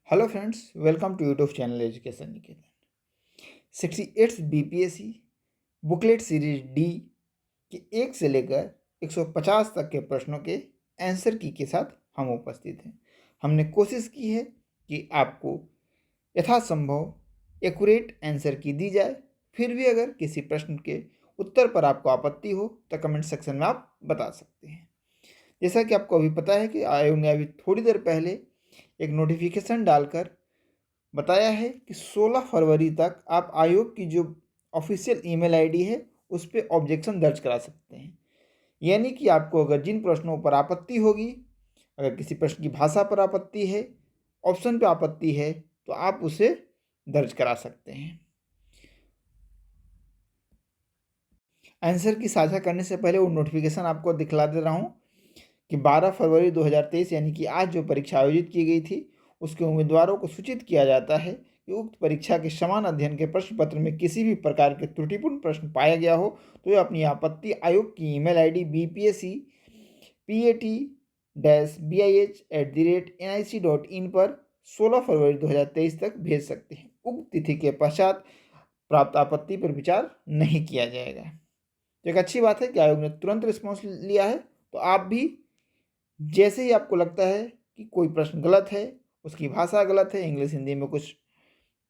Hello friends, welcome to YouTube channel education Niketan. 68 BPSC booklet series D के 1 से लेकर 150 तक के प्रश्नों के आंसर की के साथ हम उपस्थित हैं। हमने कोशिश की है कि आपको यथासंभव एक्यूरेट आंसर की दी जाए। फिर भी अगर किसी प्रश्न के उत्तर पर आपको आपत्ति हो तो कमेंट सेक्शन में आप बता सकते हैं। जैसा कि आपको अभी पता है कि आयोग ने अभी थोड़ी देर पहले एक नोटिफिकेशन डालकर बताया है कि 16 फरवरी तक आप आयोग की जो ऑफिशियल ईमेल आईडी है उस पर ऑब्जेक्शन दर्ज करा सकते हैं। यानी कि आपको अगर जिन प्रश्नों पर आपत्ति होगी, अगर किसी प्रश्न की भाषा पर आपत्ति है, ऑप्शन पर आपत्ति है, तो आप उसे दर्ज करा सकते हैं। आंसर की साझा करने से पहले वो नोटिफिकेशन आपको दिखला दे रहा हूँ कि 12 फरवरी 2023 यानी कि आज जो परीक्षा आयोजित की गई थी उसके उम्मीदवारों को सूचित किया जाता है कि उक्त परीक्षा के समान अध्ययन के प्रश्न पत्र में किसी भी प्रकार के त्रुटिपूर्ण प्रश्न पाया गया हो तो वे अपनी आपत्ति आयोग की ईमेल आईडी bpsc.pat-bih@nic.in पर 16 फरवरी 2023 तक भेज सकते हैं। उक्त तिथि के पश्चात प्राप्त आपत्ति पर विचार नहीं किया जाएगा। तो एक अच्छी बात है कि आयोग ने तुरंत रिस्पॉन्स लिया है। तो आप भी जैसे ही आपको लगता है कि कोई प्रश्न गलत है, उसकी भाषा गलत है, इंग्लिश हिंदी में कुछ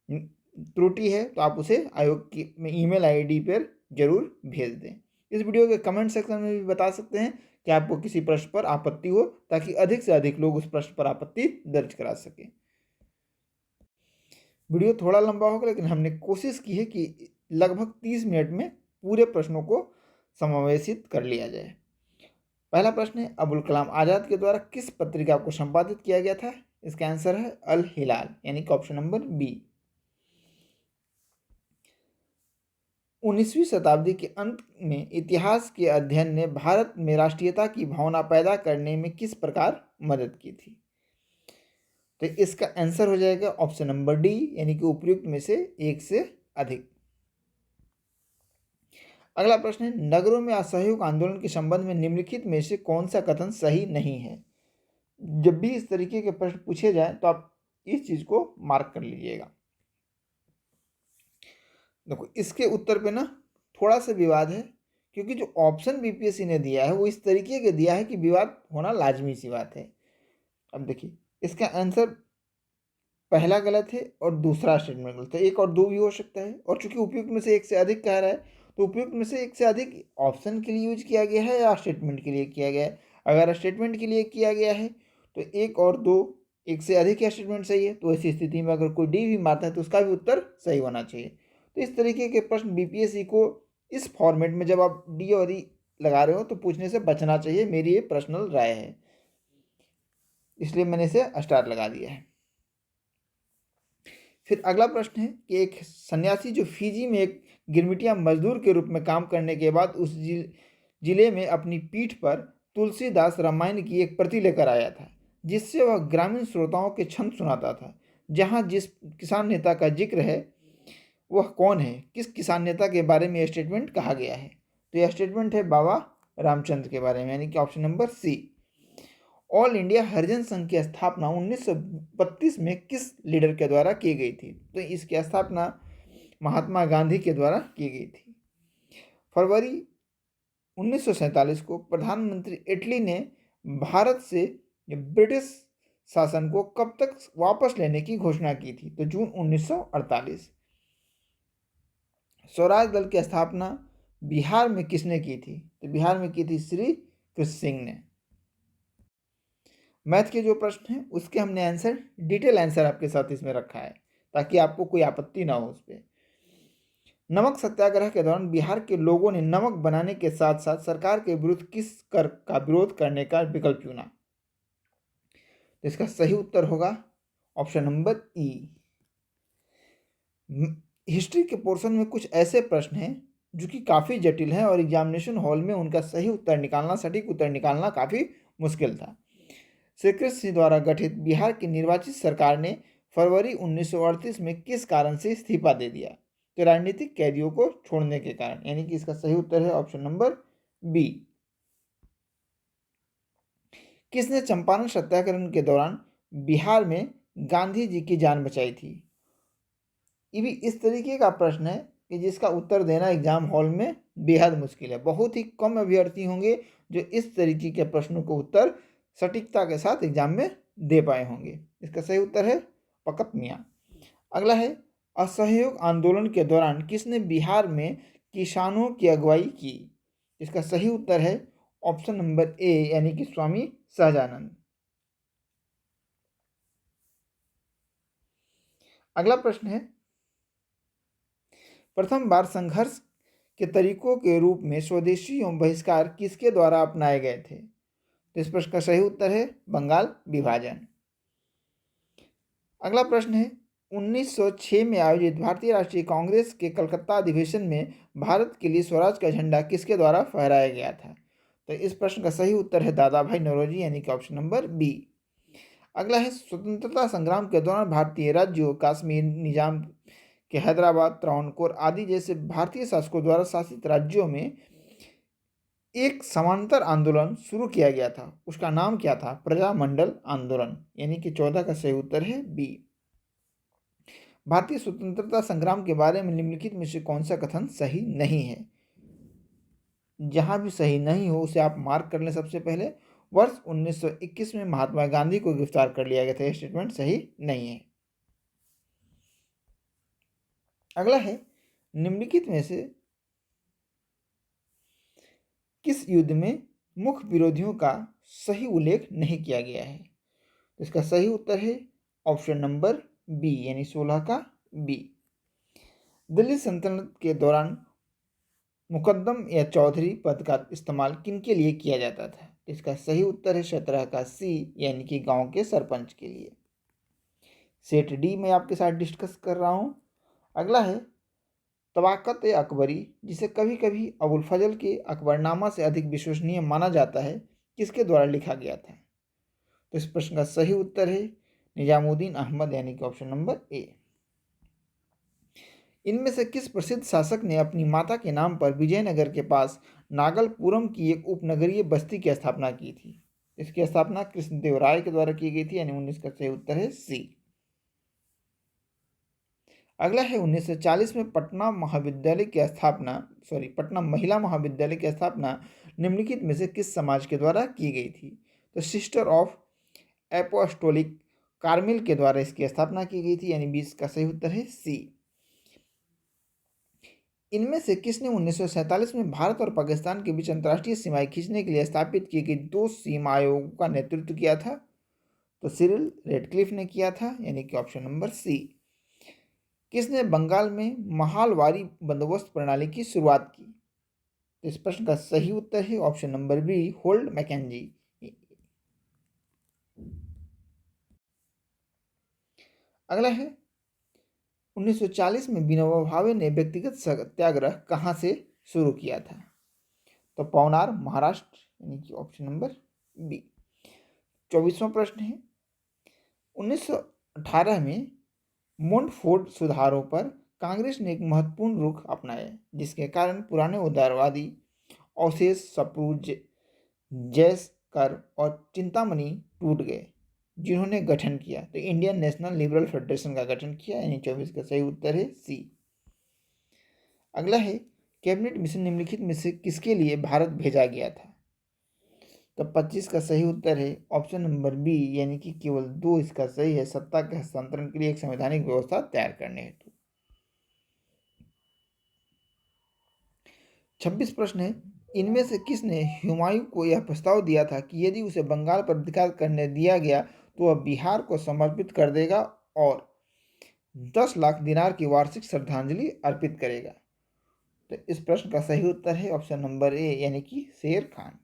त्रुटि है, तो आप उसे आयोग की ईमेल आईडी पर जरूर भेज दें। इस वीडियो के कमेंट सेक्शन में भी बता सकते हैं कि आपको किसी प्रश्न पर आपत्ति हो, ताकि अधिक से अधिक लोग उस प्रश्न पर आपत्ति दर्ज करा सकें। वीडियो थोड़ा लंबा होगा, लेकिन हमने कोशिश की है कि लगभग 30 मिनट में पूरे प्रश्नों को समावेशित कर लिया जाए। पहला प्रश्न है, अबुल कलाम आज़ाद के द्वारा किस पत्रिका को संपादित किया गया था? इसका आंसर है अल हिलाल, यानी कि ऑप्शन नंबर बी। 19वीं शताब्दी के अंत में इतिहास के अध्ययन ने भारत में राष्ट्रीयता की भावना पैदा करने में किस प्रकार मदद की थी? तो इसका आंसर हो जाएगा ऑप्शन नंबर डी, यानी कि उपयुक्त में से एक से अधिक। अगला प्रश्न है, नगरों में असहयोग आंदोलन के संबंध में निम्नलिखित में से कौन सा कथन सही नहीं है? जब भी इस तरीके के प्रश्न पूछे जाए तो आप इस चीज को मार्क कर लीजिएगा। देखो, इसके उत्तर पे ना थोड़ा सा विवाद है, क्योंकि जो ऑप्शन बीपीएससी ने दिया है वो इस तरीके के दिया है कि विवाद होना लाजमी सी बात है। अब देखिए, इसका आंसर पहला गलत है और दूसरा स्टेटमेंट गलत है। एक और दो भी हो सकता है, और चूंकि उपयुक्त में से एक से अधिक कह रहा है तो उपयुक्त में से एक से अधिक ऑप्शन के लिए यूज किया गया है या स्टेटमेंट के लिए किया गया है। अगर स्टेटमेंट के लिए किया गया है तो एक और दो, एक से अधिक का स्टेटमेंट सही है, तो ऐसी स्थिति में अगर कोई डी भी मारता है तो उसका भी उत्तर सही होना चाहिए। तो इस तरीके के प्रश्न बीपीएससी को इस फॉर्मेट में जब आप डी और ई लगा रहे हो तो पूछने से बचना चाहिए। मेरी ये पर्सनल राय है, इसलिए मैंने इसे स्टार लगा दिया है। फिर अगला प्रश्न है कि एक सन्यासी जो फिजी में एक गिरमिटिया मजदूर के रूप में काम करने के बाद उस जिले में अपनी पीठ पर तुलसीदास रामायण की एक प्रति लेकर आया था, जिससे वह ग्रामीण श्रोताओं के छंद सुनाता था। जहाँ जिस किसान नेता का जिक्र है वह कौन है? किस किसान नेता के बारे में यह स्टेटमेंट कहा गया है? तो यह स्टेटमेंट है बाबा रामचंद्र के बारे में, यानी कि option number C. All India Harijan Sangh की स्थापना 1932 में किस लीडर के द्वारा की गई थी? तो इसकी स्थापना महात्मा गांधी के द्वारा की गई थी। फरवरी 1947 को प्रधानमंत्री इटली ने भारत से ब्रिटिश शासन को कब तक वापस लेने की घोषणा की थी? तो जून 1948। स्वराज दल की स्थापना बिहार में किसने की थी? तो बिहार में की थी श्री कृष्ण सिंह ने। मैथ के जो प्रश्न हैं उसके हमने आंसर, डिटेल आंसर आपके साथ इसमें रखा है ताकि आपको कोई आपत्ति ना हो उस पर। नमक सत्याग्रह के दौरान बिहार के लोगों ने नमक बनाने के साथ साथ सरकार के विरुद्ध किस कर का विरोध करने का विकल्प चुना? तो इसका सही उत्तर होगा ऑप्शन नंबर ई। हिस्ट्री के पोर्शन में कुछ ऐसे प्रश्न हैं जो कि काफ़ी जटिल हैं और एग्जामिनेशन हॉल में उनका सही उत्तर निकालना, सटीक उत्तर निकालना काफ़ी मुश्किल था। श्री कृष्ण सिंह द्वारा गठित बिहार की निर्वाचित सरकार ने फरवरी 1938 में किस कारण से इस्तीफा दे दिया? तो राजनीतिक कैदियों को छोड़ने के कारण, यानी कि इसका सही उत्तर है ऑप्शन नंबर बी। किसने चंपारण सत्याग्रह के दौरान बिहार में गांधी जी की जान बचाई थी? ये भी इस तरीके का प्रश्न है कि जिसका उत्तर देना एग्जाम हॉल में बेहद मुश्किल है। बहुत ही कम अभ्यर्थी होंगे जो इस तरीके के प्रश्नों को उत्तर सटीकता के साथ एग्जाम में दे पाए होंगे। इसका सही उत्तर है फकत मियाँ। अगला है, असहयोग आंदोलन के दौरान किसने बिहार में किसानों की अगुवाई की? इसका सही उत्तर है ऑप्शन नंबर ए यानी कि स्वामी सहजानंद। अगला प्रश्न है, प्रथम बार संघर्ष के तरीकों के रूप में स्वदेशी एवं बहिष्कार किसके द्वारा अपनाए गए थे? तो इस प्रश्न का सही उत्तर है बंगाल विभाजन। अगला प्रश्न है, 1906 में आयोजित भारतीय राष्ट्रीय कांग्रेस के कलकत्ता अधिवेशन में भारत के लिए स्वराज का झंडा किसके द्वारा फहराया गया था? तो इस प्रश्न का सही उत्तर है दादा भाई नौरोजी यानी कि ऑप्शन नंबर बी। अगला है, स्वतंत्रता संग्राम के दौरान भारतीय राज्यों कश्मीर, निजाम के हैदराबाद, त्रावणकोर आदि जैसे भारतीय शासकों द्वारा शासित राज्यों में एक समांतर आंदोलन शुरू किया गया था, उसका नाम क्या था? प्रजामंडल आंदोलन, यानी कि 14 का सही उत्तर है बी। भारतीय स्वतंत्रता संग्राम के बारे में निम्नलिखित में से कौन सा कथन सही नहीं है? जहां भी सही नहीं हो उसे आप मार्क कर लें। सबसे पहले, वर्ष 1921 में महात्मा गांधी को गिरफ्तार कर लिया गया था, यह स्टेटमेंट सही नहीं है। अगला है, निम्नलिखित में से किस युद्ध में मुख्य विरोधियों का सही उल्लेख नहीं किया गया है? तो इसका सही उत्तर है ऑप्शन नंबर बी यानी 16 का बी। दिल्ली सल्तनत के दौरान मुकद्दम या चौधरी पद का इस्तेमाल किन के लिए किया जाता था? इसका सही उत्तर है 17 का सी यानी कि गांव के सरपंच के लिए। सेट डी मैं आपके साथ डिस्कस कर रहा हूं। अगला है, तबाकत अकबरी जिसे कभी कभी अबुल फजल के अकबरनामा से अधिक विश्वसनीय माना जाता है, किसके द्वारा लिखा गया था? तो इस प्रश्न का सही उत्तर है निजामुद्दीन अहमद यानी कि ऑप्शन नंबर ए। इनमें से किस प्रसिद्ध शासक ने अपनी माता के नाम पर विजयनगर के पास नागलपुरम की एक उपनगरीय बस्ती की स्थापना की थी? इसकी स्थापना कृष्णदेवराय के द्वारा की गई थी, यानी 19 का सही उत्तर है सी। अगला है, 1940 में पटना महिला महाविद्यालय की स्थापना निम्नलिखित में से किस समाज के द्वारा की गई थी? तो सिस्टर ऑफ एपोस्टोलिक कार्मिल के द्वारा इसकी स्थापना की गई थी, यानी 20 का सही उत्तर है सी। इनमें से किसने 1947 में भारत और पाकिस्तान के बीच अंतर्राष्ट्रीय सीमाएं खींचने के लिए स्थापित किए गए दो सीमा आयोगों का नेतृत्व किया था? तो सिरिल रेडक्लिफ ने किया था, यानी कि ऑप्शन नंबर सी। किसने बंगाल में महालवारी बंदोबस्त प्रणाली की शुरुआत की? तो इस प्रश्न का सही उत्तर है option number B, Halford Mackinder. अगला है, 1940 में विनोबा भावे ने व्यक्तिगत सत्याग्रह कहां से शुरू किया था? तो पवनार, महाराष्ट्र, यानी कि ऑप्शन नंबर बी। 24वां प्रश्न है, 1918 में मोंटफोर्ट सुधारों पर कांग्रेस ने एक महत्वपूर्ण रुख अपनाया जिसके कारण पुराने उदारवादी अवशेष सप्रू, जयस्कर और चिंतामणि टूट गए, जिन्होंने गठन किया। तो इंडियन नेशनल लिबरल फेडरेशन का गठन किया, यानी 24 का सही उत्तर है सी। अगला है, कैबिनेट मिशन निम्नलिखित में से किसके लिए भारत भेजा गया था? तो 25 का सही उत्तर है ऑप्शन नंबर बी, यानी कि केवल 2 इसका सही है, सत्ता के हस्तांतरण के लिए एक संवैधानिक व्यवस्था तैयार करने हेतु। 26 प्रश्न है, इनमें से किसने हुमायूं को यह प्रस्ताव दिया था कि यदि उसे बंगाल पर अधिकार करने दिया गया तो वह बिहार को समर्पित कर देगा और 10 लाख दिनार की वार्षिक श्रद्धांजलि अर्पित करेगा? तो इस प्रश्न का सही उत्तर है ऑप्शन नंबर ए, यानी कि शेर खान।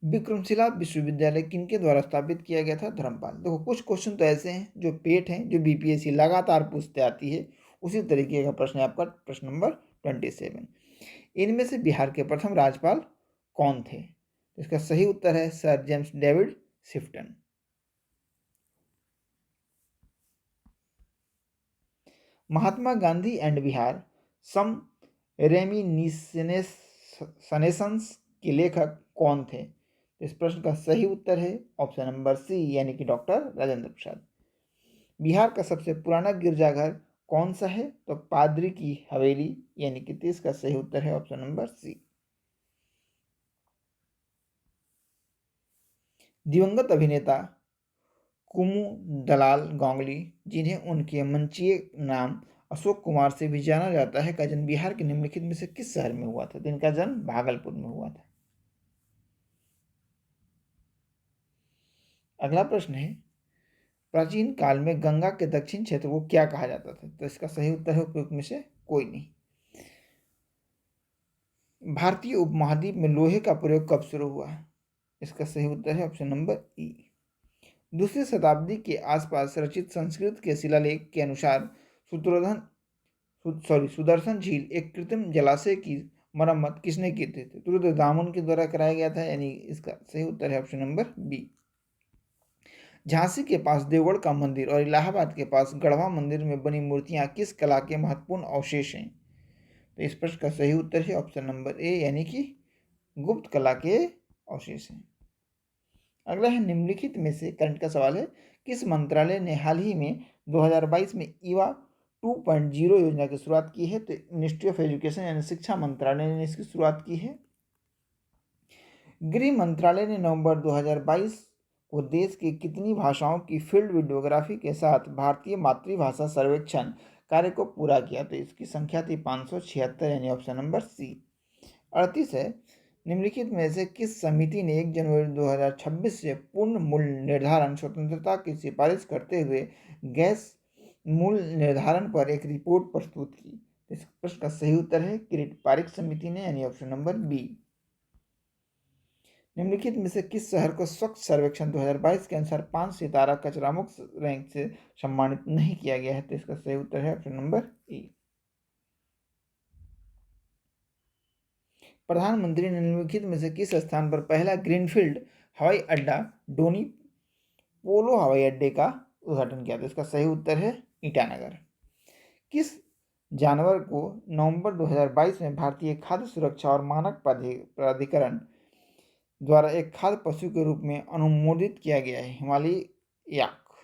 विक्रमशिला विश्वविद्यालय किनके द्वारा स्थापित किया गया था? धर्मपाल। देखो कुछ क्वेश्चन तो ऐसे हैं जो पेट हैं, जो बीपीएससी लगातार पूछते आती है, उसी तरीके का प्रश्न है आपका प्रश्न नंबर 27। इनमें से बिहार के प्रथम राज्यपाल कौन थे? इसका सही उत्तर है sir James David Sifton. Mahatma Gandhi and Bihar some reminiscences के लेखक कौन थे? तो इस प्रश्न का सही उत्तर है ऑप्शन नंबर सी यानी कि डॉक्टर राजेंद्र प्रसाद। बिहार का सबसे पुराना गिरजाघर कौन सा है? तो पादरी की हवेली यानी कि इसका सही उत्तर है ऑप्शन नंबर सी। दिवंगत अभिनेता कुमुदलाल गांगुली, जिन्हें उनके मंचीय नाम अशोक कुमार से भी जाना जाता है, का जन्म बिहार के निम्नलिखित में से किस शहर में हुआ था? तो इनका जन्म भागलपुर में हुआ था। अगला प्रश्न है, प्राचीन काल में गंगा के दक्षिण क्षेत्र को क्या कहा जाता था? तो इसका सही उत्तर है उपयुक्त में से कोई नहीं। भारतीय उपमहाद्वीप में लोहे का प्रयोग कब शुरू हुआ? इसका सही उत्तर है ऑप्शन नंबर ई। दूसरी शताब्दी के आसपास रचित संस्कृत के शिलालेख के अनुसार सुदर्शन झील एक कृत्रिम जलाशय की मरम्मत किसने की थी? तो रुद्रदामन के द्वारा कराया गया था, यानी इसका सही उत्तर है ऑप्शन नंबर बी। झांसी के पास देवगढ़ का मंदिर और इलाहाबाद के पास गढ़वा मंदिर में बनी मूर्तियां किस कला के महत्वपूर्ण अवशेष हैं? तो इस प्रश्न का सही उत्तर है ऑप्शन नंबर ए यानी कि गुप्त कला के अवशेष हैं। अगला है, निम्नलिखित में से करंट का सवाल है, किस मंत्रालय ने हाल ही में 2022 में ईवा 2.0 योजना की शुरुआत की है? तो मिनिस्ट्री ऑफ एजुकेशन यानी शिक्षा मंत्रालय ने इसकी शुरुआत की है। गृह मंत्रालय ने नवंबर 2022 को देश की कितनी भाषाओं की फील्ड वीडियोग्राफी के साथ भारतीय मातृभाषा सर्वेक्षण कार्य को पूरा किया? तो इसकी संख्या थी 576 यानी ऑप्शन नंबर सी। 38 है, निम्नलिखित में से किस समिति ने 1 जनवरी 2026 से पूर्ण मूल्य निर्धारण स्वतंत्रता की सिफारिश करते हुए गैस मूल्य निर्धारण पर एक रिपोर्ट प्रस्तुत की? इस प्रश्न का सही उत्तर है किरीट पारिक समिति ने, यानी ऑप्शन नंबर बी। निम्नलिखित में से किस शहर को स्वच्छ सर्वेक्षण 2022 के अनुसार 5 सितारा कचरा मुक्त रैंक से सम्मानित नहीं किया गया है? तो इसका सही उत्तर है ऑप्शन नंबर ए। प्रधानमंत्री ने निम्नलिखित में से किस स्थान पर पहला ग्रीनफील्ड हवाई अड्डा डोनी पोलो हवाई अड्डे का उद्घाटन किया? तो इसका सही उत्तर है ईटानगर। किस जानवर को नवंबर 2022 में भारतीय खाद्य सुरक्षा और मानक प्राधिकरण द्वारा एक खाद्य पशु के रूप में अनुमोदित किया गया है? हिमालयी याक।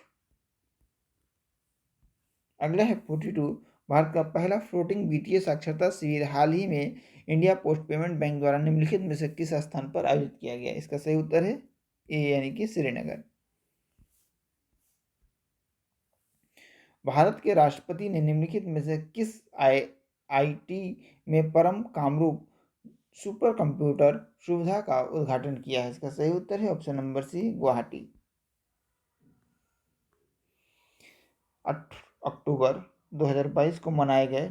अगला है 42, भारत का पहला फ्लोटिंग वित्तीय साक्षरता शिविर हाल ही में इंडिया पोस्ट पेमेंट बैंक द्वारा निम्नलिखित में से किस स्थान पर आयोजित किया गया? इसका सही उत्तर है ए यानी कि श्रीनगर। भारत के राष्ट्रपति ने निम्नलिखित में से किस आईआईटी में परम कामरूप सुपर कंप्यूटर सुविधा का उद्घाटन किया है? इसका सही उत्तर है ऑप्शन नंबर सी गुवाहाटी। 8 अक्टूबर 2022 को मनाए गए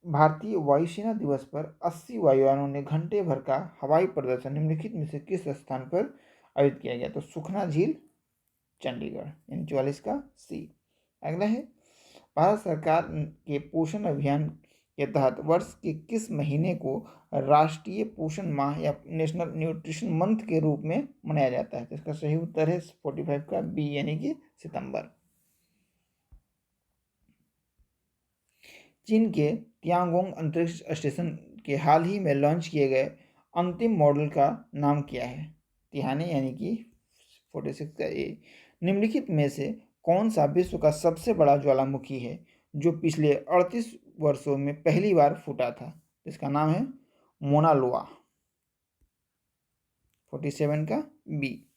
भारतीय वायुसेना दिवस पर 80 वायुयानों ने घंटे भर का हवाई प्रदर्शन निम्नलिखित में से किस स्थान पर आयोजित किया गया? तो सुखना झील चंडीगढ़, यानी 44 का सी। अगला है, भारत सरकार के पोषण अभियान के तहत वर्ष के किस महीने को राष्ट्रीय पोषण माह या नेशनल न्यूट्रिशन मंथ के रूप में मनाया जाता है? तो इसका सही उत्तर है 45 का बी यानी कि सितंबर। चीन के तियांगोंग अंतरिक्ष स्टेशन के हाल ही में लॉन्च किए गए अंतिम मॉडल का नाम क्या है? तिहाने यानी कि 46 का ए। निम्नलिखित में से कौन सा विश्व का सबसे बड़ा ज्वालामुखी है जो पिछले 38 वर्षों में पहली बार फूटा था? इसका नाम है मोना लोआ, 47 का बी।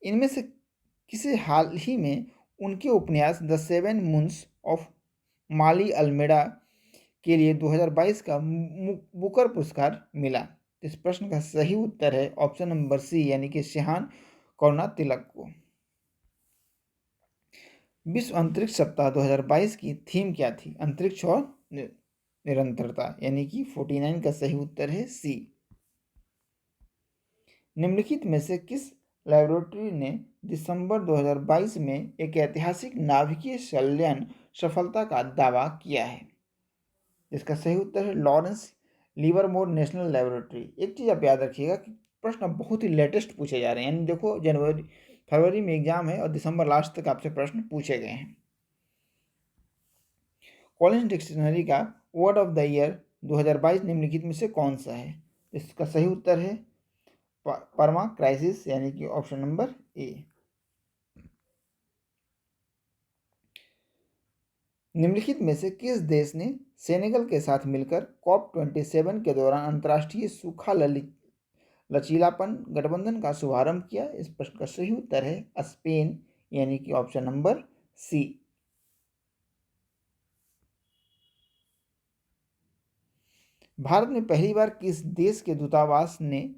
इनमें से किसे हाल ही में उनके उपन्यास the 7 moons of Maali Almeida के लिए 2022 का बुकर पुरस्कार मिला? इस प्रश्न का सही उत्तर है ऑप्शन नंबर सी यानी कि शेहान करुणातिलक को। विश्व अंतरिक्ष सप्ताह 2022 की थीम क्या थी? अंतरिक्ष और निरंतरता, यानी कि 49 का सही उत्तर है सी। निम्नलिखित में से किस लैबोरेटरी ने दिसंबर 2022 में एक ऐतिहासिक नाभिकीय संलयन सफलता का दावा किया है? इसका सही उत्तर है लॉरेंस लिवरमोर नेशनल लैबोरेटरी। एक चीज़ आप याद रखिएगा कि प्रश्न बहुत ही लेटेस्ट पूछे जा रहे हैं, यानी देखो फरवरी में एग्जाम है और दिसंबर लास्ट तक आपसे प्रश्न पूछे गए हैं। कॉलिंस डिक्शनरी का वर्ड ऑफ द ईयर 2022 निम्नलिखित में से कौन सा है? इसका सही उत्तर है परमा क्राइसिस यानी कि ऑप्शन नंबर ए। निम्नलिखित में से किस देश ने सेनेगल के साथ मिलकर COP27 के दौरान अंतर्राष्ट्रीय सूखा लचीलापन गठबंधन का शुभारंभ किया? इस प्रश्न का सही उत्तर है स्पेन यानी कि ऑप्शन नंबर सी। भारत में पहली बार किस देश के दूतावास ने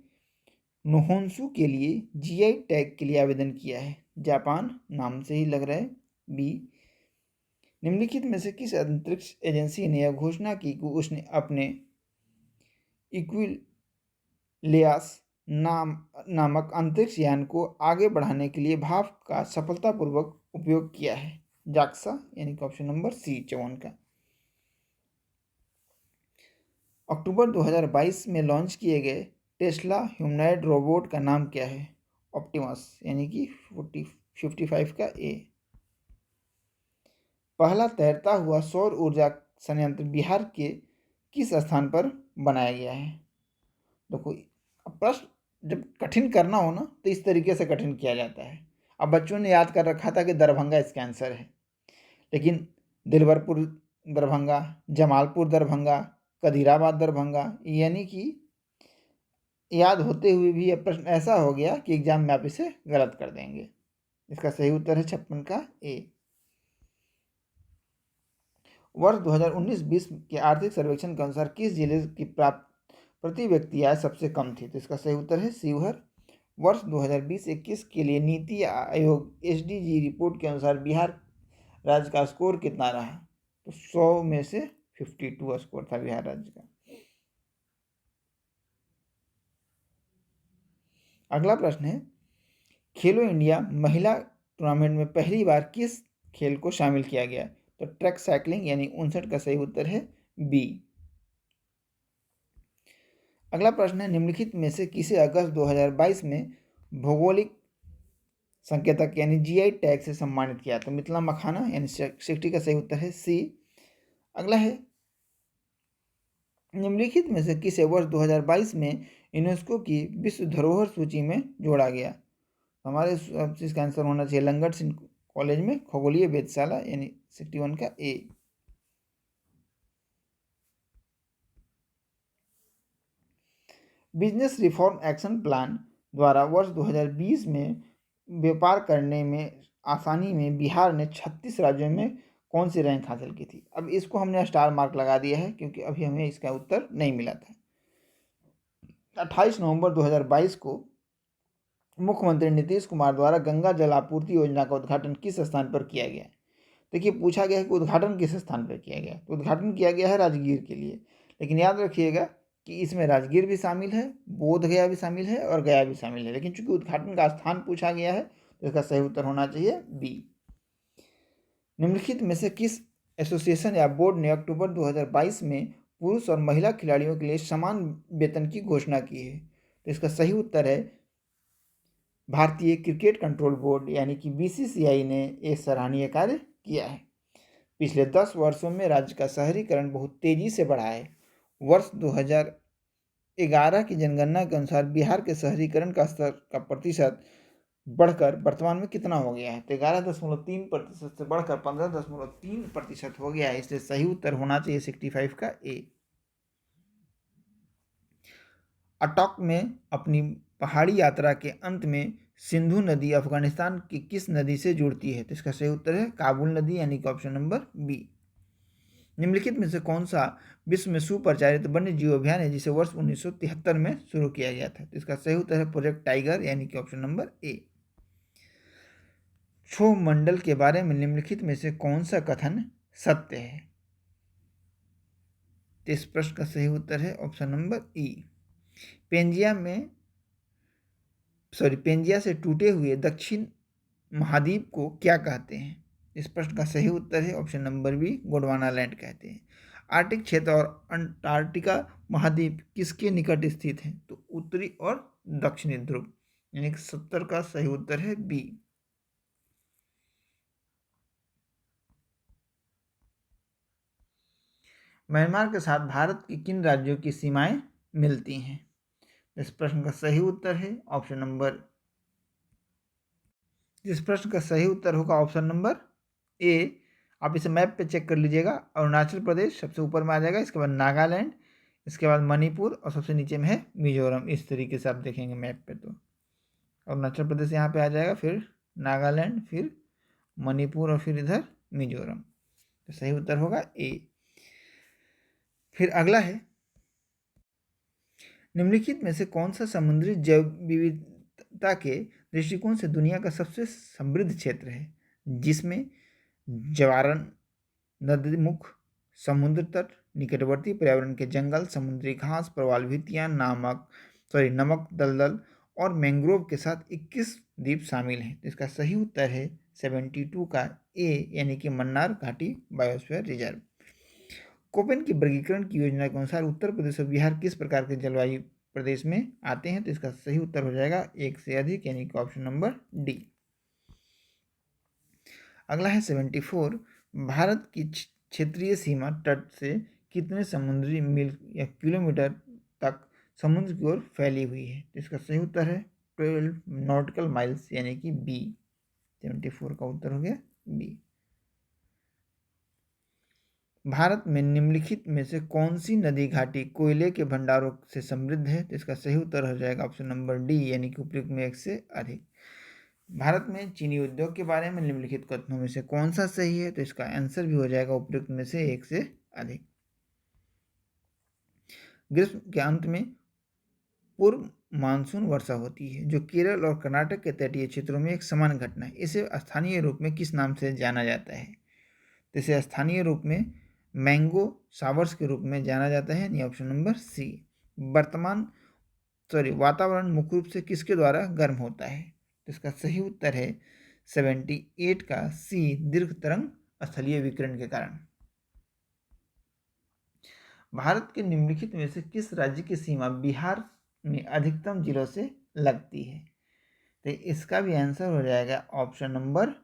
नोहोन्सू के लिए जीआई टैग के लिए आवेदन किया है? जापान, नाम से ही लग रहा है बी। निम्नलिखित में से किस अंतरिक्ष एजेंसी ने यह घोषणा की कि उसने अपने इक्विलियास नामक अंतरिक्ष यान को आगे बढ़ाने के लिए भाप का सफलतापूर्वक उपयोग किया है? जाक्सा यानी कि ऑप्शन नंबर सी 54 का। अक्टूबर 2022 में लॉन्च किए गए टेस्ला ह्यूमनॉइड रोबोट का नाम क्या है? ऑप्टिमस यानी कि 55 का ए। पहला तैरता हुआ सौर ऊर्जा संयंत्र बिहार के किस स्थान पर बनाया गया है? देखो, अब प्रश्न जब कठिन करना हो ना तो इस तरीके से कठिन किया जाता है। अब बच्चों ने याद कर रखा था कि दरभंगा इसका आंसर है, लेकिन दिलवरपुर दरभंगा, जमालपुर दरभंगा, कदीराबाद दरभंगा, यानी कि याद होते हुए भी यह प्रश्न ऐसा हो गया कि एग्जाम में आप इसे गलत कर देंगे। इसका सही उत्तर है 56 का ए। वर्ष 2019-20 के आर्थिक सर्वेक्षण के अनुसार किस जिले की प्राप्त प्रति व्यक्ति आय सबसे कम थी? तो इसका सही उत्तर है शिवहर। वर्ष 2020-21 के लिए नीति आयोग एसडीजी रिपोर्ट के अनुसार बिहार राज्य का स्कोर कितना रहा? तो 100 में से 52 स्कोर था बिहार राज्य का। अगला प्रश्न है, खेलो इंडिया महिला टूर्नामेंट में पहली बार किस खेल को शामिल किया गया? तो ट्रैक साइकिलिंग यानी 59 का सही उत्तर है बी। अगला प्रश्न है, निम्नलिखित में से किसे अगस्त 2022 में भौगोलिक संकेतक यानी जीआई टैग से सम्मानित किया? तो मिथिला मखाना यानी 60 का सही उत्तर है सी। अगला है, निम्नलिखित में से किसे वर्ष 2022 में यूनेस्को की विश्व धरोहर सूची में जोड़ा गया? हमारे इसका आंसर होना चाहिए लंगट सिंह कॉलेज में खगोलीय वेधशाला यानी 61 का ए। बिजनेस रिफॉर्म एक्शन प्लान द्वारा वर्ष 2020 में व्यापार करने में आसानी में बिहार ने 36 राज्यों में कौन सी रैंक हासिल की थी? अब इसको हमने स्टार मार्क लगा दिया है क्योंकि अभी हमें इसका उत्तर नहीं मिला था। 28 नवंबर 2022 को मुख्यमंत्री नीतीश कुमार द्वारा गंगा जल आपूर्ति योजना का उद्घाटन किस स्थान पर किया गया? देखिए, पूछा गया है कि उद्घाटन किस स्थान पर किया गया, तो उद्घाटन किया गया है राजगीर के लिए। लेकिन याद रखिएगा कि इसमें राजगीर भी शामिल है, बोधगया भी शामिल है और गया भी शामिल है, लेकिन चूंकि उद्घाटन का स्थान पूछा गया है तो इसका सही उत्तर होना चाहिए बी। निम्नलिखित में से किस एसोसिएशन या बोर्ड ने अक्टूबर 2022 में पुरुष और महिला खिलाड़ियों के लिए समान वेतन की घोषणा की है? तो इसका सही उत्तर है भारतीय क्रिकेट कंट्रोल बोर्ड यानी कि बीसीसीआई ने एक सराहनीय कार्य किया है। पिछले 10 वर्षों में राज्य का शहरीकरण बहुत तेजी से बढ़ा है। वर्ष 2011 की जनगणना के अनुसार बिहार के शहरीकरण का स्तर का प्रतिशत बढ़कर वर्तमान में कितना हो गया है? तो 11.3% से बढ़कर 15.3% हो गया है। इसलिए सही उत्तर होना चाहिए 65 का ए। अटक में अपनी पहाड़ी यात्रा के अंत में सिंधु नदी अफगानिस्तान की किस नदी से जुड़ती है? तो इसका सही उत्तर है काबुल नदी यानी कि ऑप्शन नंबर बी। निम्नलिखित में से कौन सा विश्व में सुपरिचालित वन्य जीव अभियान है जिसे वर्ष 1973 में शुरू किया गया था? तो इसका सही उत्तर है प्रोजेक्ट टाइगर यानी कि ऑप्शन नंबर ए। क्षोभ मंडल के बारे में निम्नलिखित में से कौन सा कथन सत्य है? तो इस प्रश्न का सही उत्तर है ऑप्शन नंबर ई। पेंजिया से टूटे हुए दक्षिण महाद्वीप को क्या कहते हैं? इस प्रश्न का सही उत्तर है option number B Gondwana land कहते हैं। आर्कटिक क्षेत्र और अंटार्कटिका महाद्वीप किसके निकट स्थित हैं? तो उत्तरी और दक्षिणी ध्रुव यानी कि 70 का सही उत्तर है बी। म्यांमार के साथ भारत के किन राज्यों की सीमाएं मिलती हैं? इस प्रश्न का सही उत्तर है ऑप्शन नंबर इस प्रश्न का सही उत्तर होगा ऑप्शन नंबर ए। आप इसे मैप पे चेक कर लीजिएगा। अरुणाचल प्रदेश सबसे ऊपर में आ जाएगा, इसके बाद नागालैंड, इसके बाद मणिपुर और सबसे नीचे में है मिजोरम। इस तरीके से आप देखेंगे मैप पे तो अरुणाचल प्रदेश यहाँ पे आ जाएगा, फिर नागालैंड, फिर मणिपुर और फिर इधर मिजोरम। तो सही उत्तर होगा ए। फिर अगला है, निम्नलिखित में से कौन सा समुद्री जैव विविधता के दृष्टिकोण से दुनिया का सबसे समृद्ध क्षेत्र है, जिसमें जवारन, नदीमुख, समुद्र तट, निकटवर्ती पर्यावरण के जंगल, समुद्री घास, प्रवाल भित्तियां, नमक दलदल और मैंग्रोव के साथ 21 द्वीप शामिल हैं। तो इसका सही उत्तर है 72 का ए, यानी कि मन्नार घाटी बायोस्फीयर रिजर्व। कोपेन की वर्गीकरण की योजना के अनुसार उत्तर प्रदेश और बिहार किस प्रकार के जलवायु प्रदेश में आते हैं? तो इसका सही उत्तर हो जाएगा एक से अधिक, यानी कि ऑप्शन नंबर डी। अगला है 74, भारत की क्षेत्रीय सीमा तट से कितने समुद्री मील या किलोमीटर तक समुद्र की ओर फैली हुई है? तो इसका सही उत्तर है 12 नॉटिकल माइल्स, यानी कि बी। 74 का उत्तर हो गया बी। भारत में निम्नलिखित में से कौन सी नदी घाटी कोयले के भंडारों से समृद्ध है? तो इसका सही उत्तर हो जाएगा ऑप्शन नंबर डी, यानी कि उपयुक्त में एक से अधिक। भारत में चीनी उद्योग के बारे में निम्नलिखित कथनों में से कौन सा सही है? तो इसका आंसर भी हो जाएगा उपयुक्त में से एक से अधिक। ग्रीष्म के अंत में पूर्व मानसून वर्षा होती है, जो केरल और कर्नाटक के तटीय क्षेत्रों में एक सामान्य घटना है। इसे स्थानीय रूप में किस नाम से जाना जाता है? तो इसे स्थानीय रूप में मैंगो शावर्स के रूप में जाना जाता है, यानी ऑप्शन नंबर सी। वातावरण मुख्य रूप से किसके द्वारा गर्म होता है? तो इसका सही उत्तर है 78 का सी, दीर्घ तरंग स्थलीय विकिरण के कारण। भारत के निम्नलिखित में से किस राज्य की सीमा बिहार में अधिकतम जिलों से लगती है? तो इसका भी आंसर हो जाएगा ऑप्शन नंबर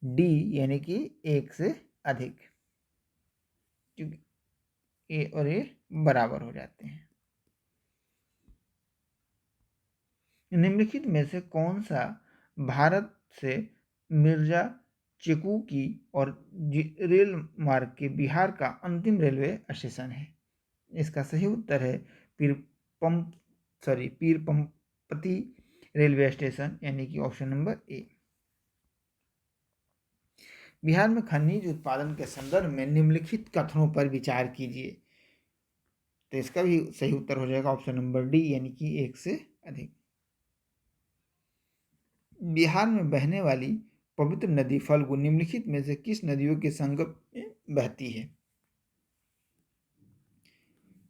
डी, यानी कि एक से अधिक, क्योंकि ए और ए बराबर हो जाते हैं। निम्नलिखित में से कौन सा भारत से मिर्जा चिकूकी और रेल मार्ग के बिहार का अंतिम रेलवे स्टेशन है? इसका सही उत्तर है पीरपंपती रेलवे स्टेशन, यानी कि ऑप्शन नंबर ए। बिहार में खनिज उत्पादन के संदर्भ में निम्नलिखित कथनों पर विचार कीजिए। तो इसका भी सही उत्तर हो जाएगा ऑप्शन नंबर डी, यानी कि एक से अधिक। बिहार में बहने वाली पवित्र नदी फल्गु निम्नलिखित में से किस नदियों के संगम में बहती है?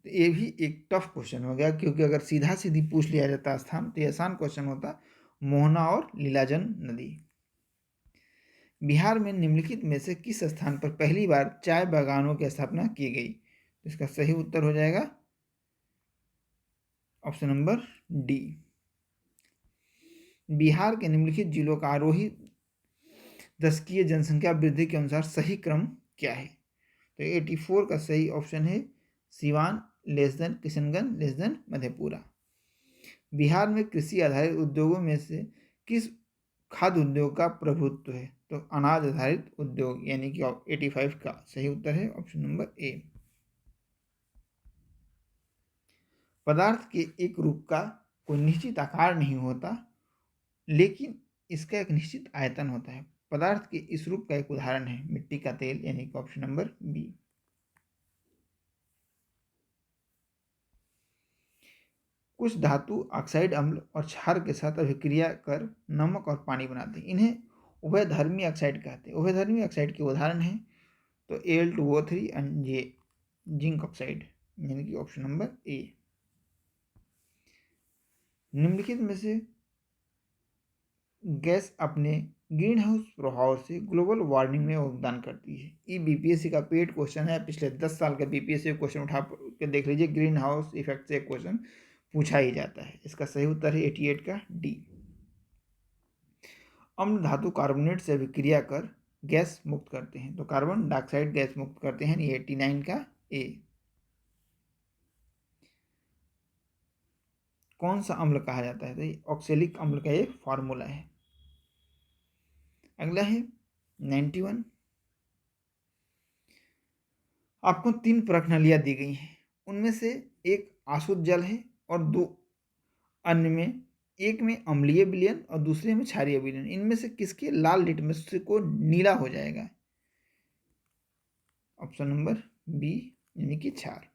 तो ये भी एक टफ क्वेश्चन हो गया, क्योंकि अगर सीधा सीधी पूछ लिया जाता स्थान तो ये आसान क्वेश्चन होता। मोहना और लीलाजन नदी। बिहार में निम्नलिखित में से किस स्थान पर पहली बार चाय बागानों की स्थापना की गई? तो इसका सही उत्तर हो जाएगा ऑप्शन नंबर डी। बिहार के निम्नलिखित जिलों का आरोही दशकीय जनसंख्या वृद्धि के अनुसार सही क्रम क्या है? तो 84 का सही ऑप्शन है Siwan less than Kishanganj less than Madhepura. Bihar में कृषि आधारित उद्योगों में से किस खाद्य उद्योग का प्रभुत्व है? तो अनाज आधारित उद्योग, यानी कि 85 का सही उत्तर है ऑप्शन नंबर ए। पदार्थ के एक रूप का कोई निश्चित आकार नहीं होता, लेकिन इसका एक निश्चित आयतन होता है। पदार्थ के इस रूप का एक उदाहरण है मिट्टी का तेल, यानी कि ऑप्शन नंबर बी। कुछ धातु ऑक्साइड अम्ल और क्षार के साथ अभिक्रिया कर नमक और पानी बनाते हैं। इन्हें उभयधर्मी ऑक्साइड कहते हैं। उभयधर्मी ऑक्साइड के उदाहरण हैं तो Al2O3 एंड जिंक ऑक्साइड, यानी कि ऑप्शन नंबर ए। निम्नलिखित में से गैस अपने ग्रीन हाउस प्रभाव से ग्लोबल वार्मिंग में योगदान करती है। ये बीपीएससी का पेड क्वेश्चन है, पिछले 10 साल का बीपीएससी क्वेश्चन उठा के देख लीजिए। ग्रीन हाउस इफेक्ट से क्वेश्चन पूछा ही जाता है। इसका सही उत्तर है 88 का डी। अम्ल धातु कार्बोनेट से अभिक्रिया कर गैस मुक्त करते हैं, तो कार्बन डाइऑक्साइड गैस मुक्त करते हैं, 89 का ए। कौन सा अम्ल कहा जाता है? तो ये ऑक्सैलिक अम्ल का ये फॉर्मूला है। अगला है 91। आपको 3 प्रश्नावलियाँ दी गई हैं, उनमें से एक आशुद्ध जल है और 2 अन्य में, एक में अम्लीय विलयन और दूसरे में क्षारीय विलयन। इनमें से किसके लाल लिटमस को नीला हो जाएगा? ऑप्शन नंबर बी यानी कि क्षार।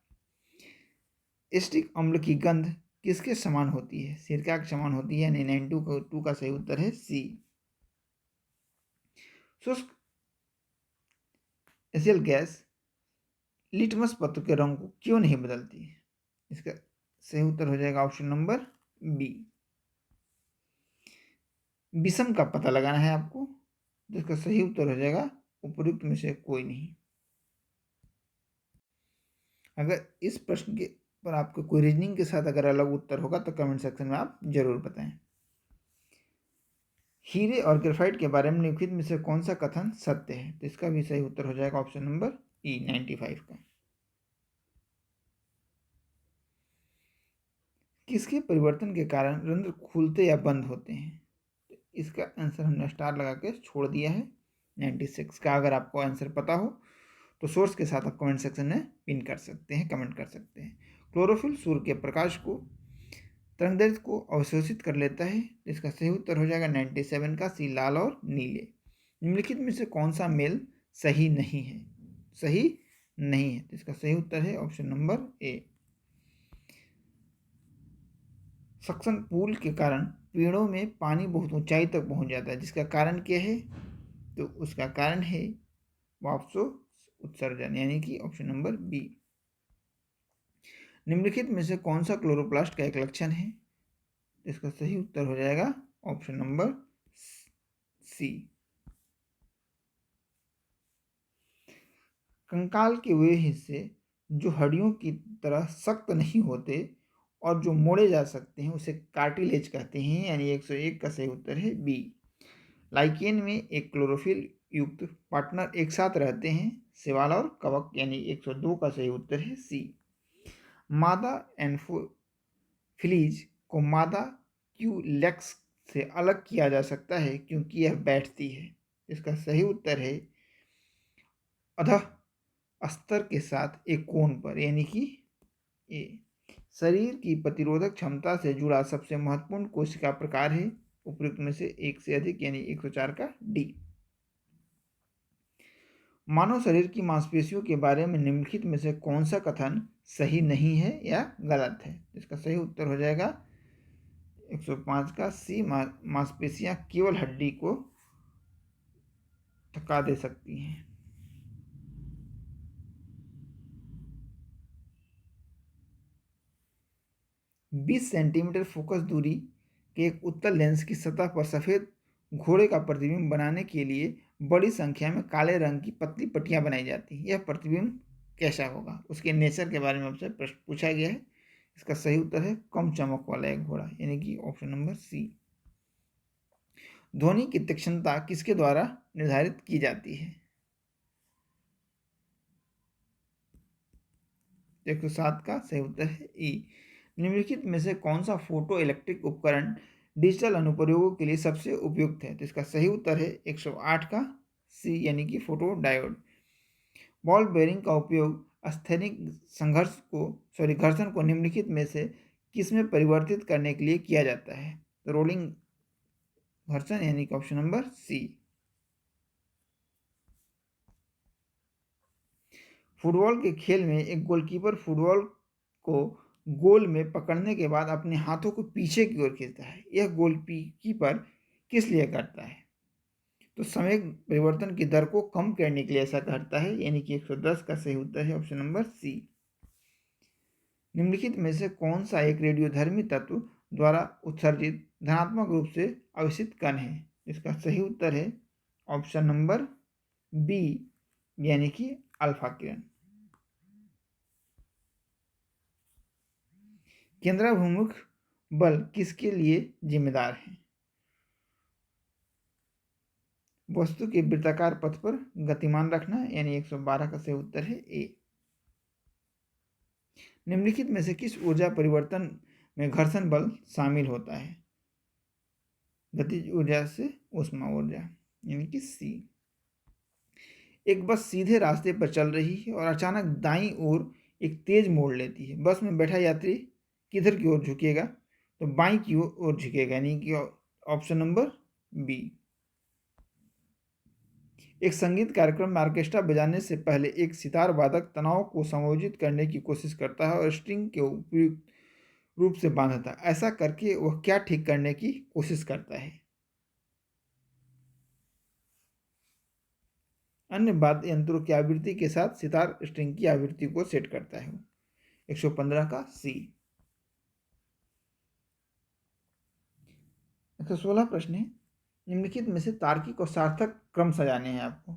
एसिटिक अम्ल की गंध किसके समान होती है? सिरका के समान होती है, यानी 92 का सही उत्तर है सी। शुष्क एसियल गैस लिटमस पत्र के रंग को क्यों नहीं बदलती है? इसका सही उत्तर हो जाएगा ऑप्शन नंबर बी। विषम का पता लगाना है आपको, जिसका सही उत्तर हो जाएगा उपयुक्त में से कोई नहीं। अगर इस प्रश्न के पर आपको कोई रीजनिंग के साथ अगर अलग उत्तर होगा तो कमेंट सेक्शन में आप जरूर बताएं। हीरे और ग्रेफाइट के बारे में निम्नलिखित में से कौन सा कथन सत्य है? तो इसका भी सही उत्तर हो जाएगा ऑप्शन नंबर ई 95 का। किसके परिवर्तन के कारण रंध्र खुलते या बंद होते हैं? तो इसका आंसर हमने स्टार लगा के छोड़ दिया है 96 का। अगर आपको आंसर पता हो तो सोर्स के साथ आप कमेंट सेक्शन में पिन कर सकते हैं, कमेंट कर सकते हैं। क्लोरोफिल सूर्य के प्रकाश को, तरंगदैर्घ्य को अवशोषित कर लेता है। इसका सही उत्तर हो जाएगा 97 का सी, लाल और नीले। निम्नलिखित में से कौन सा मेल सही नहीं है? सही नहीं है, तो इसका सही उत्तर है ऑप्शन नंबर ए। सक्शन पुल के कारण पेड़ों में पानी बहुत ऊंचाई तक पहुंच जाता है, जिसका कारण क्या है? तो उसका कारण है वाष्प उत्सर्जन, यानी कि ऑप्शन नंबर बी। निम्नलिखित में से कौन सा क्लोरोप्लास्ट का एक लक्षण है? इसका सही उत्तर हो जाएगा ऑप्शन नंबर सी। कंकाल के वे हिस्से जो हड्डियों की तरह सख्त नहीं होते और जो मोड़े जा सकते हैं उसे कार्टिलेज कहते हैं, यानी 101 का सही उत्तर है बी। लाइकेन में एक क्लोरोफिल युक्त पार्टनर एक साथ रहते हैं, शैवाल और कवक, यानी 102 का सही उत्तर है सी। मादा एनोफिलीज को मादा क्यूलेक्स से अलग किया जा सकता है क्योंकि यह बैठती है। इसका सही उत्तर है अधः अस्तर के साथ एक कोण पर, यानी कि ए। शरीर की प्रतिरोधक क्षमता से जुड़ा सबसे महत्वपूर्ण कोशिका प्रकार है उपयुक्त में से एक से अधिक, यानी 104 का डी। मानव शरीर की मांसपेशियों के बारे में निम्नलिखित में से कौन सा कथन सही नहीं है या गलत है? इसका सही उत्तर हो जाएगा 105 का सी, मांसपेशियां केवल हड्डी को थका दे सकती हैं। 20 सेंटीमीटर फोकस दूरी के एक उत्तल लेंस की सतह पर सफ़ेद घोड़े का प्रतिबिंब बनाने के लिए बड़ी संख्या में काले रंग की पतली पट्टियां बनाई जाती हैं। यह प्रतिबिंब कैसा होगा? उसके नेचर के बारे में आपसे प्रश्न पूछा गया है। इसका सही उत्तर है कम चमक वाला एक घोड़ा, यानी कि ऑप्शन नंबर सी। ध्वनि की तीक्ष्णता किसके द्वारा निर्धारित की जाती है? 107 का सही उत्तर है ई। निम्नलिखित में से कौन सा फोटो इलेक्ट्रिक उपकरण डिजिटल अनुप्रयोगों के लिए सबसे उपयुक्त है? तो इसका सही उत्तर है 108 का सी, यानी कि फोटो डायोड। बॉल बेयरिंग का उपयोग स्थैतिक घर्षण को निम्नलिखित में से किसमें परिवर्तित करने के लिए किया जाता है? तो रोलिंग घर्षण, यानी कि ऑप्शन नंबर सी। फुटबॉल के खेल में एक गोलकीपर फुटबॉल को गोल में पकड़ने के बाद अपने हाथों को पीछे की ओर खींचता है। यह गोलकीपर किस लिए करता है? तो समय परिवर्तन की दर को कम करने के लिए ऐसा करता है, यानी कि 110 का सही उत्तर है ऑप्शन नंबर सी। निम्नलिखित में से कौन सा एक रेडियोधर्मी तत्व द्वारा उत्सर्जित धनात्मक रूप से अवशित कण है? इसका सही उत्तर है ऑप्शन नंबर बी, यानी कि अल्फा किरण। केंद्राभिमुख बल किसके लिए जिम्मेदार है? वस्तु के वृत्ताकार पथ पर गतिमान रखना, यानी 112 का सही उत्तर है ए। निम्नलिखित में से किस ऊर्जा परिवर्तन में घर्षण बल शामिल होता है? गतिज ऊर्जा से ऊष्मा ऊर्जा, यानी कि सी। एक बस सीधे रास्ते पर चल रही है और अचानक दाईं ओर एक तेज मोड़ लेती है। बस में बैठा यात्री किधर की ओर झुकेगा? तो बाईं की ओर झुकेगा, यानी कि ऑप्शन नंबर बी। एक संगीत कार्यक्रम में ऑर्केस्ट्रा बजाने से पहले एक सितार वादक तनाव को समायोजित करने की कोशिश करता है और स्ट्रिंग के उपयुक्त रूप से बांधता है। ऐसा करके वह क्या ठीक करने की कोशिश करता है? अन्य वाद्य यंत्रों की आवृत्ति के साथ सितार स्ट्रिंग की आवृत्ति को सेट करता है। 115 का सी। 116 प्रश्न है, निम्नलिखित में से तार्किक और सार्थक क्रम सजाने हैं आपको।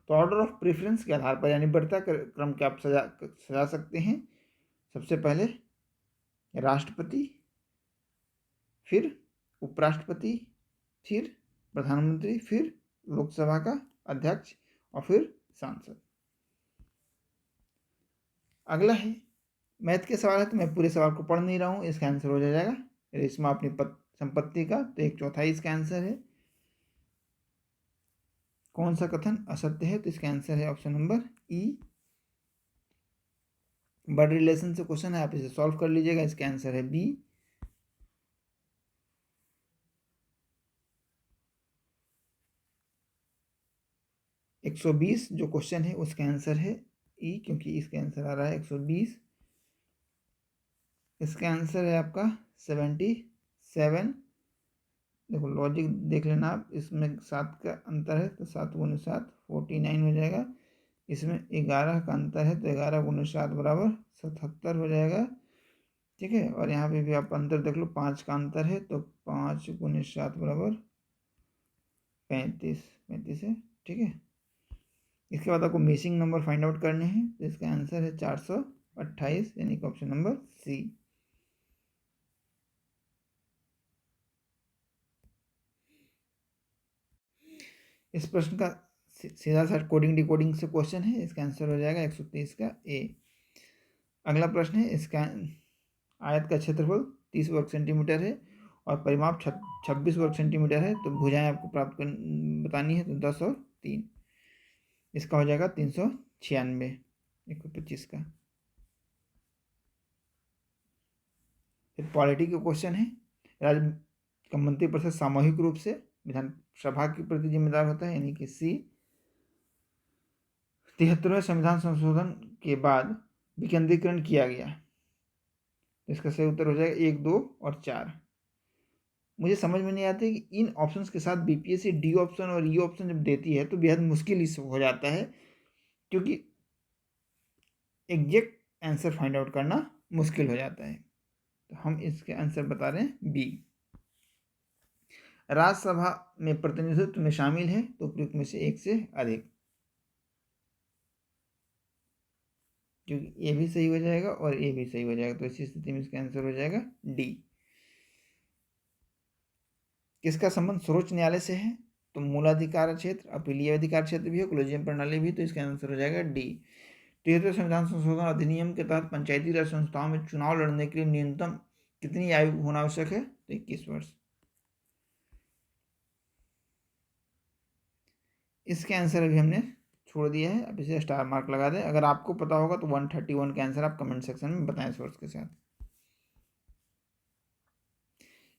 तो ऑर्डर ऑफ प्रेफरेंस के आधार पर, यानी बढ़ता क्रम के आप सजा सकते हैं। सबसे पहले राष्ट्रपति, फिर उपराष्ट्रपति, फिर प्रधानमंत्री, फिर लोकसभा का अध्यक्ष और फिर सांसद। अगला है मैथ के सवाल है, तो मैं पूरे सवाल को पढ़ नहीं रहा हूँ, इसका आंसर हो जाएगा रेशमा अपनी संपत्ति का, तो 1/4 इसका आंसर है। कौन सा कथन असत्य है? तो इसका आंसर है ऑप्शन नंबर ई। बर्ड रिलेशन से क्वेश्चन है, आप इसे सॉल्व कर लीजिएगा, इसका आंसर है बी। एक 120 जो क्वेश्चन है उसका आंसर है ई, क्योंकि इसका आंसर आ रहा है 120। इसका आंसर है आपका 77। देखो लॉजिक देख लेना आप, इसमें 7 का अंतर है तो 7 × 7 49 हो जाएगा। इसमें 11 का अंतर है तो 11 × 7 बराबर 77 हो जाएगा। ठीक है, और यहाँ पे भी आप अंतर देख लो, 5 का अंतर है तो 5 × 7 बराबर 35 है। ठीक है, इसके बाद आपको मिसिंग नंबर फाइंड आउट करने हैं, तो इसका आंसर है 428, यानी कि ऑप्शन नंबर सी। इस प्रश्न का सीधा सा कोडिंग डिकोडिंग से क्वेश्चन है, इसका आंसर हो जाएगा 130 का ए। अगला प्रश्न है, इसका आयत का क्षेत्रफल 30 वर्ग सेंटीमीटर है और परिमाप 26 वर्ग सेंटीमीटर है, तो भुजाएं आपको प्राप्त बतानी है, तो 10 और 3, इसका हो जाएगा 396, 125 का। फिर पॉलिटी के क्वेश्चन है, राज्य का मंत्रिपरिषद सामूहिक रूप से विधानसभा के प्रति जिम्मेदार होता है, यानी कि सी। 73वें संविधान संशोधन के बाद विकेंद्रीकरण किया गया, इसका सही उत्तर हो जाएगा 1, 2 और 4। मुझे समझ में नहीं आता है कि इन ऑप्शंस के साथ बीपीएससी डी ऑप्शन और ई ऑप्शन जब देती है तो बेहद मुश्किल इस हो जाता है, क्योंकि एग्जैक्ट आंसर फाइंड आउट करना मुश्किल हो जाता है। तो हम इसके आंसर बता रहे हैं बी। राज्यसभा में प्रतिनिधित्व में शामिल है तो उपयुक्त में से एक से अधिक, क्योंकि ये भी सही हो जाएगा और ये भी सही हो जाएगा, तो इसी स्थिति में इसका आंसर हो जाएगा डी। किसका संबंध सर्वोच्च न्यायालय से है? तो मूलाधिकार क्षेत्र, अपीलीय अधिकार क्षेत्र भी है, कोलेजियम प्रणाली भी, तो इसका आंसर हो जाएगा डी। 73वें संविधान संशोधन अधिनियम के तहत पंचायती राज संस्थाओं में चुनाव लड़ने के लिए न्यूनतम कितनी आयु होना आवश्यक है? तो 21 वर्ष। इसके आंसर अभी हमने छोड़ दिया है, अब इसे स्टार मार्क लगा दें। अगर आपको पता होगा तो 131 का आंसर आप कमेंट सेक्शन में बताएं सोर्स के साथ।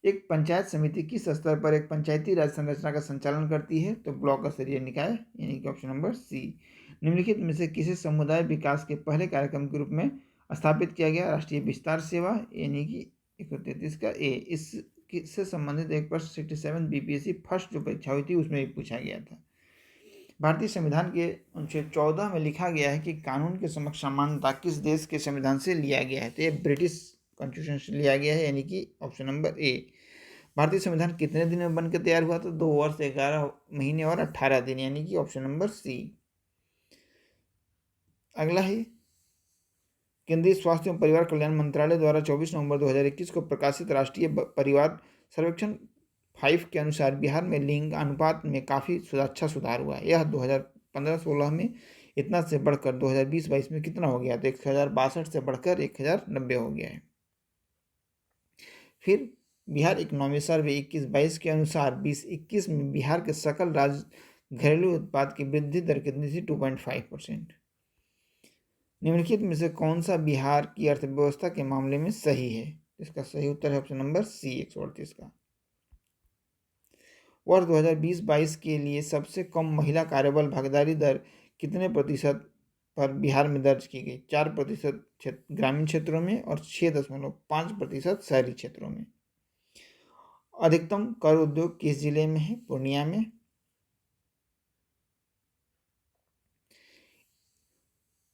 एक पंचायत समिति किस स्तर पर एक पंचायती राज संरचना का संचालन करती है? तो ब्लॉक स्तरीय निकाय, यानी कि ऑप्शन नंबर सी। निम्नलिखित में से किसे समुदाय विकास के पहले कार्यक्रम के रूप में स्थापित किया गया? राष्ट्रीय विस्तार सेवा, यानी कि 133 का ए। इससे संबंधित एक प्रश्न 67 बीपीएससी फर्स्ट जो परीक्षा हुई थी उसमें भी पूछा गया था। भारतीय संविधान के अनुच्छेद 14 में लिखा गया है कि कानून के समक्ष समानता किस देश के संविधान से लिया गया है? तो ये ब्रिटिश कॉन्स्टिट्यूशन से लिया गया है, यानी कि ऑप्शन नंबर ए। भारतीय संविधान कितने दिन में बनकर तैयार हुआ? तो 2 वर्ष 11 महीने और 18 दिन, यानी कि ऑप्शन नंबर सी। अगला है, केंद्रीय स्वास्थ्य एवं परिवार कल्याण मंत्रालय द्वारा 24 नवंबर 2021 को प्रकाशित राष्ट्रीय परिवार सर्वेक्षण 5 के अनुसार बिहार में लिंग अनुपात में काफ़ी अच्छा सुधार हुआ है। यह 2015-16 में इतना से बढ़कर 2020-22 में कितना हो गया? तो 1062 से बढ़कर 1090 हो गया है। फिर बिहार इकोनॉमी सर्वे 21-22 के अनुसार 20-21 में बिहार के सकल राज्य घरेलू उत्पाद की वृद्धि दर कितनी थी? 2.5%। निम्नलिखित में से कौन सा बिहार की अर्थव्यवस्था के मामले में सही है? इसका सही उत्तर है ऑप्शन नंबर सी 138 का। वर्ष 2020-22 के लिए सबसे कम महिला कार्यबल भागीदारी दर कितने प्रतिशत पर बिहार में दर्ज की गई? 4% ग्रामीण क्षेत्रों में और 6.5% शहरी क्षेत्रों में। अधिकतम कर उद्योग किस जिले में है? पूर्णिया में।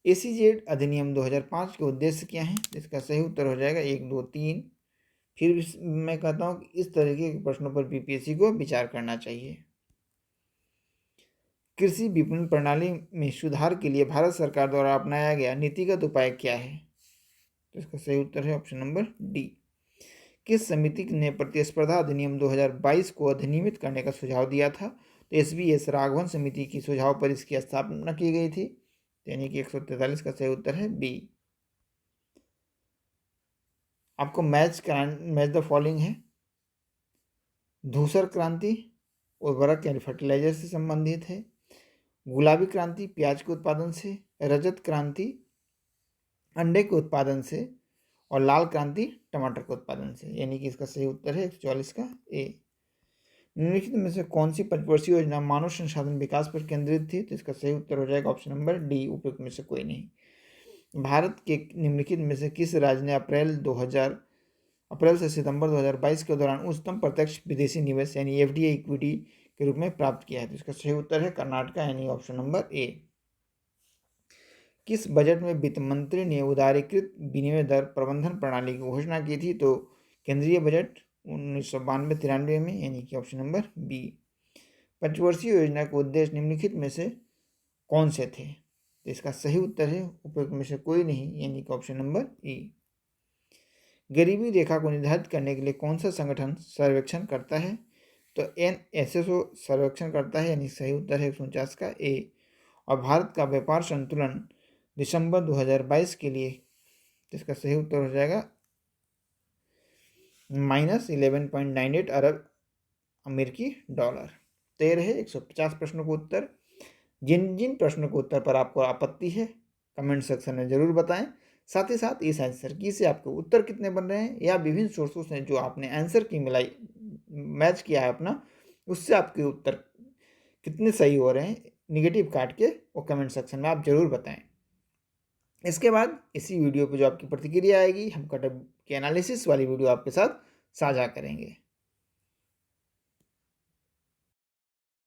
एसीजेड अधिनियम 2005 के उद्देश्य क्या है? इसका सही उत्तर हो जाएगा 1, 2, 3। फिर मैं कहता हूँ कि इस तरीके के प्रश्नों पर बीपीएससी को विचार करना चाहिए। कृषि विपणन प्रणाली में सुधार के लिए भारत सरकार द्वारा अपनाया गया नीतिगत उपाय क्या है? तो इसका सही उत्तर है ऑप्शन नंबर डी। किस समिति ने प्रतिस्पर्धा अधिनियम 2022 को अधिनियमित करने का सुझाव दिया था? तो एसबीएस राघवन समिति की सुझाव पर इसकी स्थापना की गई थी, यानी कि 143 का सही उत्तर है बी। आपको मैच द फॉलोइंग है। धूसर क्रांति उर्वरक यानी फर्टिलाइजर से संबंधित है। गुलाबी क्रांति प्याज के उत्पादन से। रजत क्रांति अंडे के उत्पादन से। और लाल क्रांति टमाटर के उत्पादन से, यानी कि इसका सही उत्तर है 144 का ए। निम्नलिखित में से कौन सी पंचवर्षीय योजना मानव संसाधन विकास पर केंद्रित थी? तो इसका सही उत्तर हो जाएगा ऑप्शन नंबर डी, उपयुक्त में से कोई नहीं। भारत के निम्नलिखित में से किस राज्य ने अप्रैल से सितंबर 2022 के दौरान उच्चतम प्रत्यक्ष विदेशी निवेश यानी एफडीआई इक्विटी के रूप में प्राप्त किया है? तो इसका सही उत्तर है कर्नाटक, यानी ऑप्शन नंबर ए। किस बजट में वित्त मंत्री ने उदारीकृत विनिमय दर प्रबंधन प्रणाली की घोषणा की थी? तो केंद्रीय बजट 1992-93 में, यानी कि ऑप्शन नंबर बी। पंचवर्षीय योजना के उद्देश्य निम्नलिखित में से कौन से थे? तो इसका सही उत्तर है उपयुक्त में से कोई नहीं, यानी कि ऑप्शन नंबर ई। गरीबी रेखा को निर्धारित करने के लिए कौन सा संगठन सर्वेक्षण करता है? तो एनएसएसओ सर्वेक्षण करता है, यानी सही उत्तर है 149 का ए। और भारत का व्यापार संतुलन दिसंबर 2022 के लिए, इसका सही उत्तर हो जाएगा -11.98 अरब अमेरिकी डॉलर। तो ये रहे 150 प्रश्नों के उत्तर। जिन जिन प्रश्नों के उत्तर पर आपको आपत्ति है कमेंट सेक्शन में जरूर बताएं। साथ ही साथ इस आंसर की से आपके उत्तर कितने बन रहे हैं, या विभिन्न सोर्सों से जो आपने आंसर की मैच किया है अपना, उससे आपके उत्तर कितने सही हो रहे हैं, निगेटिव काट के वो कमेंट सेक्शन में आप जरूर बताएं। इसके बाद इसी वीडियो पे जो आपकी प्रतिक्रिया आएगी, हम कटअप के एनालिसिस वाली वीडियो आपके साथ साझा करेंगे।